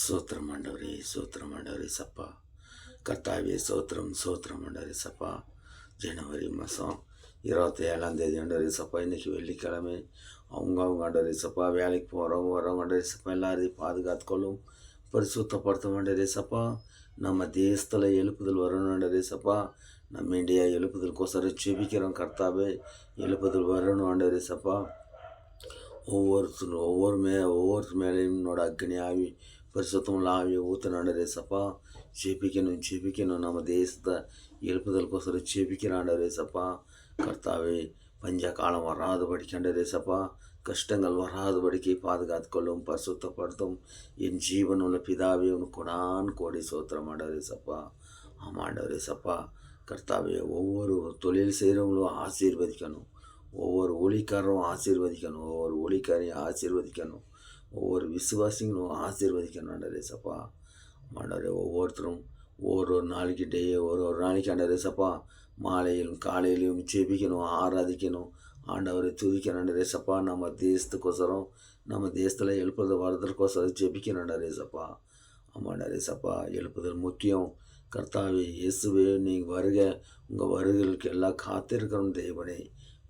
சோத்திரம் ஆண்டவரே, சோத்திரம் ஆண்டவரே சப்பா. கர்த்தாவே சோத்திரம், சோத்திரம் ஆண்டவரே சப்பா. ஜனவரி மாதம் 27 ஆண்டவரே சப்பா. இன்றைக்கி வெள்ளிக்கிழமை. அவங்க ஆண்டவரே சப்பா வேலைக்கு வரவங்க ஆண்டவரே சப்பா எல்லாரையும் பாதுகாத்துக்கொள்ளும், பரிசுத்தப்படுத்தும் ஆண்டவரே சப்பா. நம்ம தேசத்தில் எழுப்புதல் வரணும் ஆண்டவரே சப்பா. நம்ம இந்தியா எழுப்புதலுக்கோசரம் செபிக்கிறோம் கர்த்தாவே. எழுப்புதல் வரணும் ஆண்டவரே சப்பா. ஒவ்வொரு மேலேயும் என்னோட அக்னி ஆவி பரிசுத்தமுள்ள ஆவியை ஊற்றினாண்டரே சப்பா. ஜெபிக்கணும் நம்ம தேசத்தை எழுப்புதலுக்கோசரம் ஜெபிக்கிறாண்டரே சப்பா. கர்த்தாவே பஞ்ச காலம் வராதபடிக்காண்டரே சப்பா. கஷ்டங்கள் வராதபடிக்கு பாதுகாத்துக்கொள்ளும், பரிசுத்தப்படுத்தும். என் ஜீவனுள்ள பிதாவே உனக்கு கோடி சோத்திரமாண்டவரே சப்பா. ஆமாண்டவரே சப்பா. கர்த்தாவே ஒவ்வொரு தொழில் செய்கிறவங்களும் ஆசீர்வதிக்கணும், ஒவ்வொரு ஊழிக்காரரும் ஆசீர்வதிக்கணும், ஒவ்வொரு ஊழிக்காரையும் ஆசீர்வதிக்கணும், ஒவ்வொரு விசுவாசிகளும் ஆசீர்வதிக்கணும் ஆண்டவரே சப்பா. ஆண்டவரே ஒவ்வொருத்தரும் ஒரு நாளைக்கு ஆண்டவரே சப்பா மாலையிலும் காலையிலையும் ஜெபிக்கணும், ஆராதிக்கணும், ஆண்டவரை துதிக்கணும் ஆண்டவரே சப்பா. நம்ம தேசத்துக்கோசரம், நம்ம தேசத்தில் எழுப்புதல் வரதற்கோசரம் ஜெபிக்கணும் ஆண்டவரே சப்பா. ஆமாண்டவரே சப்பா. எழுப்புதல் முக்கியம் கர்த்தாவே. இயேசுவே நீங்கள் வருக, உங்கள் வருகளுக்கு எல்லாம் காத்திருக்கிறோம் தேவனே.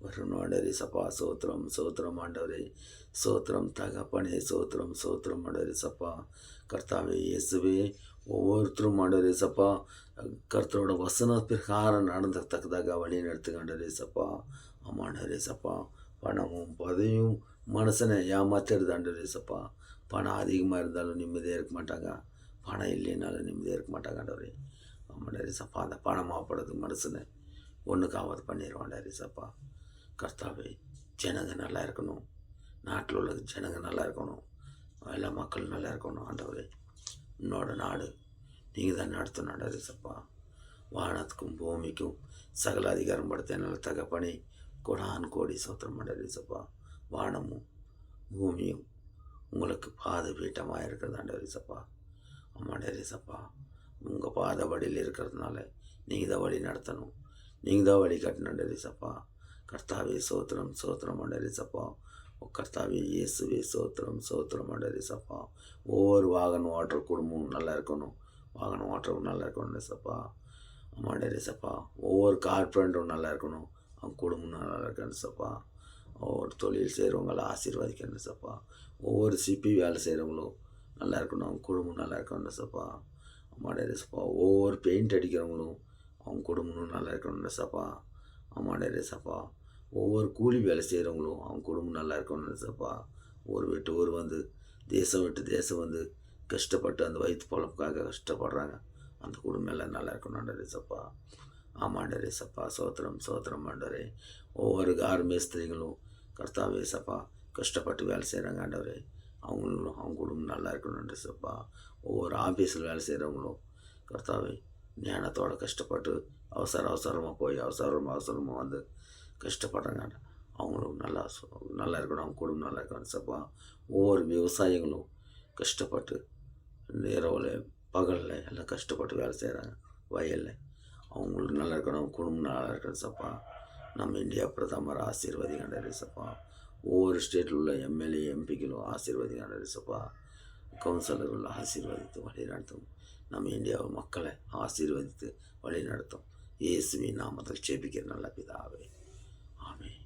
வரணும் ஆண்டவரே சப்பா. சோத்திரம், சோத்திரம் ஆண்டவரே. சோத்திரம் தகப்பனே. சோத்திரம், சோத்திரம் ஆண்டவரே சப்பா. கர்த்தாவே இயேசுவே ஒவ்வொருத்தரும் ஆண்டவரே சப்பா கர்த்தரோட வசன பிரகாரம் நடந்தத்தக்கதாக வழி நடத்துங்க ஆண்டவரே சப்பா. ஆமாண்டவரே சப்பா. பணமும் பதவியும் மனுஷனை ஏமாத்துறது ஆண்டவரே சப்பா. பணம் அதிகமாக இருந்தாலும் நிம்மதியாக இருக்க மாட்டாங்க, பணம் இல்லைனாலும் நிம்மதியாக இருக்க மாட்டாங்க ஆண்டவரே. ஆமாண்டவரே சப்பா. அந்த பணமாகப்படுறது மனுஷனை ஒன்றுக்காவது பண்ணிடுவாண்டவரே சப்பா. கர்த்தாவே ஜனங்க நல்லா இருக்கணும், நாட்டில் உள்ள ஜனங்க நல்லா இருக்கணும், எல்லா மக்களும் நல்லா இருக்கணும் ஆண்டவரே. என்னோட நாடு நீங்கள் தான் நடத்தணும் ஆண்டவரே சப்பா. வானத்துக்கும் பூமிக்கும் சகல அதிகாரம் படுத்த நல்ல தகப்பனே கோடி சோத்திரம் ஆண்டவரே சப்பா. வானமும் பூமியும் உங்களுக்கு பாத பீட்டமாக இருக்கிறது ஆண்டவரே சப்பா. ஆமாண்டவரே சப்பா. உங்கள் பாத வழியில் இருக்கிறதுனால நீங்கள் தான் வழி நடத்தணும், நீங்கள் தான் வழி காட்டணும் ஆண்டவரே சப்பா. கர்த்தாவே சோத்திரம், சோத்திரம் ஆண்டவரே சப்பா. கர்த்தாவே இயேசுவே சோத்திரம், சோத்திரம் ஆண்டவரே சப்பா. ஒவ்வொரு வாகனம் ஓட்டுற குடும்பமும் நல்லா இருக்கணும், வாகனம் ஓட்டுறவும் நல்லா இருக்கணும் சப்பா. ஆமாண்டவரே சப்பா. ஒவ்வொரு கார்பரேட்டரும் நல்லா இருக்கணும், அவங்க குடும்பம் நல்லா இருக்கணும் சப்பா. ஒவ்வொரு தொழில் செய்கிறவங்களை ஆசீர்வதிக்கணும் சப்பா. ஒவ்வொரு சிபி வேலை செய்கிறவங்களும் நல்லா இருக்கணும், அவங்க குடும்பம் நல்லா இருக்கணும் சப்பா. ஆமாண்டவரே சப்பா. ஒவ்வொரு பெயிண்ட் அடிக்கிறவங்களும் அவங்க குடும்பமும் நல்லா இருக்கணும் சப்பா. ஆமாண்டவரே சப்பா. ஒவ்வொரு கூலி வேலை செய்கிறவங்களும் அவங்க குடும்பம் நல்லா இருக்கணும்னு சப்பா. ஊர் விட்டு ஊர் வந்து, தேசம் விட்டு தேசம் வந்து கஷ்டப்பட்டு அந்த வயிற்று பொழப்புக்காக கஷ்டப்படுறாங்க, அந்த குடும்பம் எல்லாம் நல்லா இருக்கணும் ஆண்டவரே சப்பா. ஆமாண்டவரே சப்பா. சோத்திரம், சோத்திரம் ஆண்டவரே. ஒவ்வொரு மேஸ்திரிகளும் கர்த்தாவே சப்பா கஷ்டப்பட்டு வேலை செய்கிறாங்க ஆண்டவரே, அவங்களும் அவங்க குடும்பம் நல்லா இருக்கணும்ன்ற சப்பா. ஒவ்வொரு ஆஃபீஸில் வேலை செய்கிறவங்களும் கர்த்தாவே ஞானத்தோடு கஷ்டப்பட்டு அவசரமாக போய் அவசரமாக வந்து கஷ்டப்படுறாங்க, அவங்களும் நல்லா இருக்கணும், அவங்க குடும்பம் நல்லா இருக்கணும் சப்பா. ஒவ்வொரு விவசாயிகளும் கஷ்டப்பட்டு இரவில் பகலில் எல்லாம் கஷ்டப்பட்டு வேலை செய்கிறாங்க வயலில், அவங்களுக்கு நல்லா இருக்கணும், அவங்க குடும்பம் நல்லா இருக்கணும் சப்பா. நம்ம இந்தியா பிரதமர் ஆசீர்வதிக்காண்டே சப்பா. ஒவ்வொரு ஸ்டேட்டில் உள்ள எம்எல்ஏ எம்பிக்களும் ஆசீர்வதிக்காண்டே சப்பா. கவுன்சிலர்கள் ஆசீர்வதித்து வழி நடத்தும், நம்ம இந்தியா மக்களை ஆசீர்வதித்து வழி நடத்தும். இயேசுவின் நாமத்தில் ஜெபிக்கிற நல்ல பிதாவே. ஆமென்.